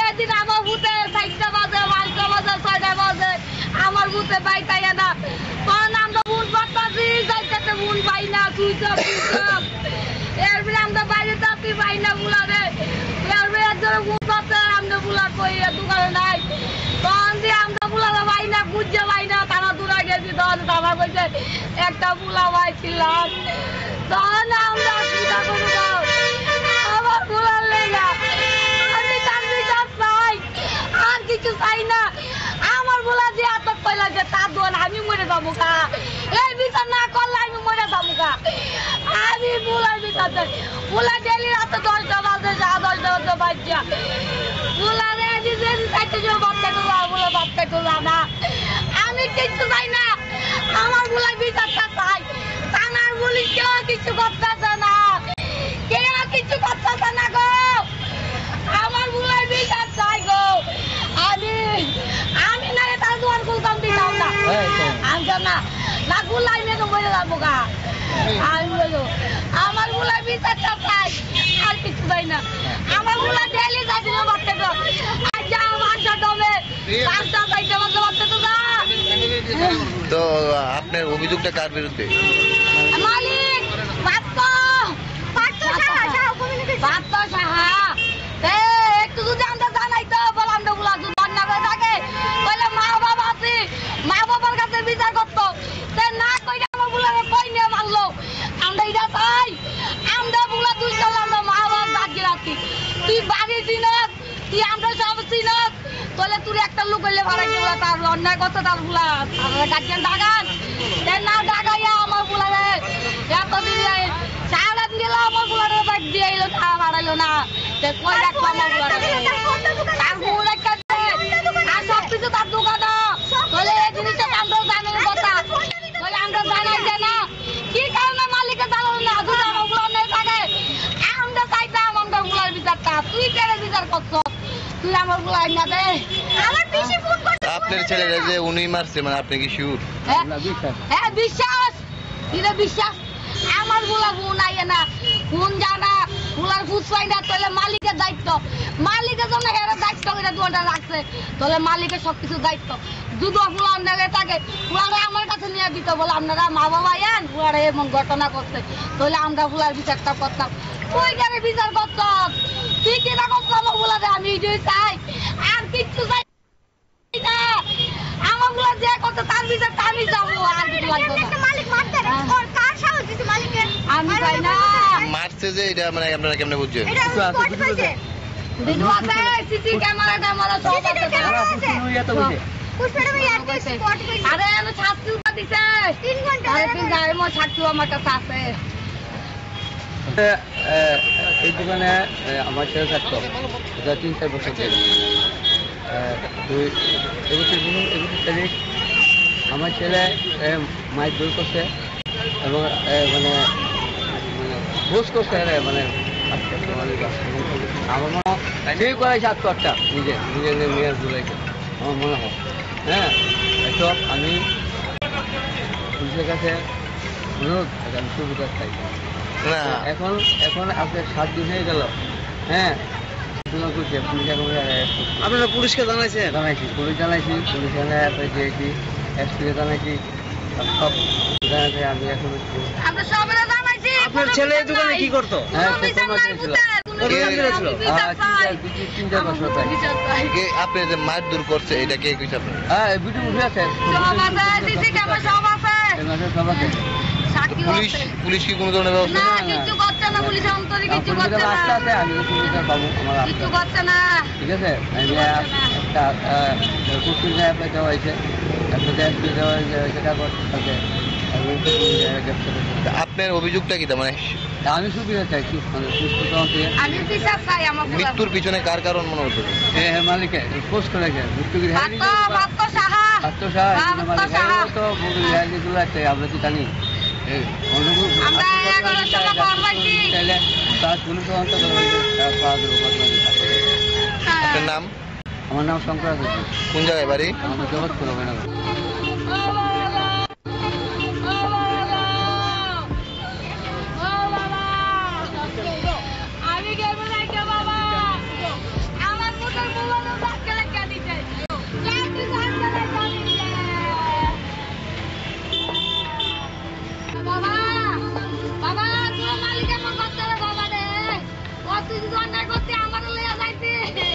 এদিন আমার বুথে 4টা বাজে 5টা বাজে 6টা বাজে আমার বুথে পাইতাই না কারণ আমরা বুন করতেছি যাইতে বুন পাই না সুইচ এরপরে আমরা বাইরে যাচ্ছি পাই না বুলারে এরপরে একজনে বুন করতে আমরা বুলার কই দোকানে নাই তখন দিয়ে আমরা বুলারে পাই না বুঝতে পাই না তারা দূরে গেছি তখন তারা কইছে একটা বুলা পাইছিলাম তখন আমরা চিন্তা করবো আমার বুলার লেগা আমি তার বিচার চাই আর কিছু চাই না আমার বুলা যে আটক পাইলা যে তার দোয়ান আমি মরে যাবো কা এই বিচার না করলে আমি মরে যাবো কা আমি বুলার বিচার চাই বুলা ডেলি রাতে 10টা বাজে যা 10টা বাজে বাচ্চা বুলারে নিজে চাইতে যে বাচ্চা করবো বুলা বাচ্চা করবো না আমি কিছু চাই না আমার বুলার বিচারটা চাই থানার পুলিশ কেউ কিছু করতেছে না কেউ কিছু করতেছে না গো আমার বুলার বিচার চাই গো আমি না তার দোয়ার খুলতাম দিতাম না আমি না না গুলাই মেয়ে মরে যাবো গা আমি বলো আমার বুলার বিচারটা চাই আর কিছু চাই না আমার বুলার ডেলি যাচ্ছি না বাচ্চা তো আর যা বাচ্চা দমে বাচ্চা চাইতে বাচ্চা বাচ্চা তো যা তো আপনার অভিযোগটা কার বিরুদ্ধে? মালিক বাপ্পা সাহা একটু যদি আমরা জানাই তো বল আমরা বুলা যদি অন্য থাকে তাহলে মা বাবা আছে মা বাবার কাছে বিচার করতো না কইলে আমার বুলারে কই নিয়ে মারলো আমরা এটা চাই আমরা বুলা দুই সাল আমরা মা বাবা বাকি রাখি তুই বাড়ি চিনস তুই আমরা সব চিনস তাহলে তুই একটা লোক হইলে ভাড়া কি বলা তার অন্যায় করতো তার বুলা গার্জিয়ান ডাকান না ডাকাইয়া আমার বুলারে এতদিন সারাদিন গেল আমার বুলারে বাদ দিয়ে এলো না বাড়াইলো না কই রাখবো আমার বুলারে তার বুল একটা আর সব কিছু তার দোকানে তাহলে এই জিনিসটা আমরা জানার কথা তাহলে আমরা জানাই যে না কি কারণে মালিকে জানালো না যদি আমার বুলার নেই থাকে আমরা চাইতাম আমরা বুলার বিচারটা তুই কেন বিচার করছো তুই আমার বুলার না দে আমার বেশি ফোন করছে আপনার ছেলেরা যে উনি মারছে মানে আপনি কি শিওর? হ্যাঁ বিশ্বাস কিরে বিশ্বাস আমার বুলা বোন আইয়ে না কোন জানা বুলার ফুসপাই না তাহলে মালিকের দায়িত্ব মালিকের জন্য এরা দায়িত্ব করে দোয়াটা রাখছে তাহলে মালিকের সবকিছু দায়িত্ব দুটো বুলার নেগে থাকে বুলারে আমার কাছে নিয়ে দিত বলে আপনারা মা বাবা আন বুলারে এমন ঘটনা করছে তাহলে আমরা বুলার বিচারটা করতাম ওই জায়গায় বিচার করতাম তুই কিনা করতাম বুলারে আমি এটাই চাই আর কিচ্ছু চাই না আমার বুলা যে করতো তার বিচারটা আমি যাবো আর কিছু লাগবে না মালিক মারতে ওর কার সাহস দিছে মালিকের আমি চাই না মারছে যে এটা মানে আপনারা কেমনে বুঝছেন? ভিডিও আছে সিসি ক্যামেরা সব আছে পুষ্পের ভাই আর কি স্পট কইছে আরে আমি ছাত্রী উঠা দিছে 3 ঘন্টা আরে 3 ঘন্টা মো ছাত্রী আমার কাছে আছে এই দোকানে আমার ছেলে থাকতো 3-4 বছর থেকে এবছর তারিখ আমার ছেলে মাইক দৌড় করছে এবং মানে ভোজ করছে মানে আমার মনে হয় সেই করাইছে আত্মহত্যা নিজের মেয়ের দুলাইকে আমার মনে হয় হ্যাঁ এসব আমি পুলিশের কাছে অনুরোধ আমি সুবিধা চাই না এখন আপনার 7 দিন হয়ে গেল হ্যাঁ আপনারা পুলিশকে জানাইছেন? জানাইছি পুলিশ দিয়েছি এসপিকে জানাইছি সব জানাইছি আমি এখন আমরা সবাই জানাইছি আপনার ছেলে এই দোকানে কি করতো? হ্যাঁ আপনি যে মার দূর করছে এটা কে কইছে আপনার? হ্যাঁ ভিডিও উঠে আছে সব আছে পুলিশ কি কোনো ধরনের ব্যবস্থা না কিছু করছে না পুলিশ অন্তরে কিছু করছে না আছে আমি বাবু আমার কিছু করছে না ঠিক আছে একটা কুকুর অ্যাপ্লাই দেওয়া হয়েছে এসপি দেওয়া হয়েছে সেটা করতে আপনার অভিযোগটা কি? মানে আমি সুবিধা চাইছি মানে সুস্থ আমি বিচার চাই আমার মৃত্যুর পিছনে কার কারণ মনে হচ্ছে? মালিকে পোস্ট করে মৃত্যু আমরা তো জানি আপনার নাম? আমার নাম শঙ্কর। কোন জায়গায় বাড়ি? আমাদের জগৎপুর।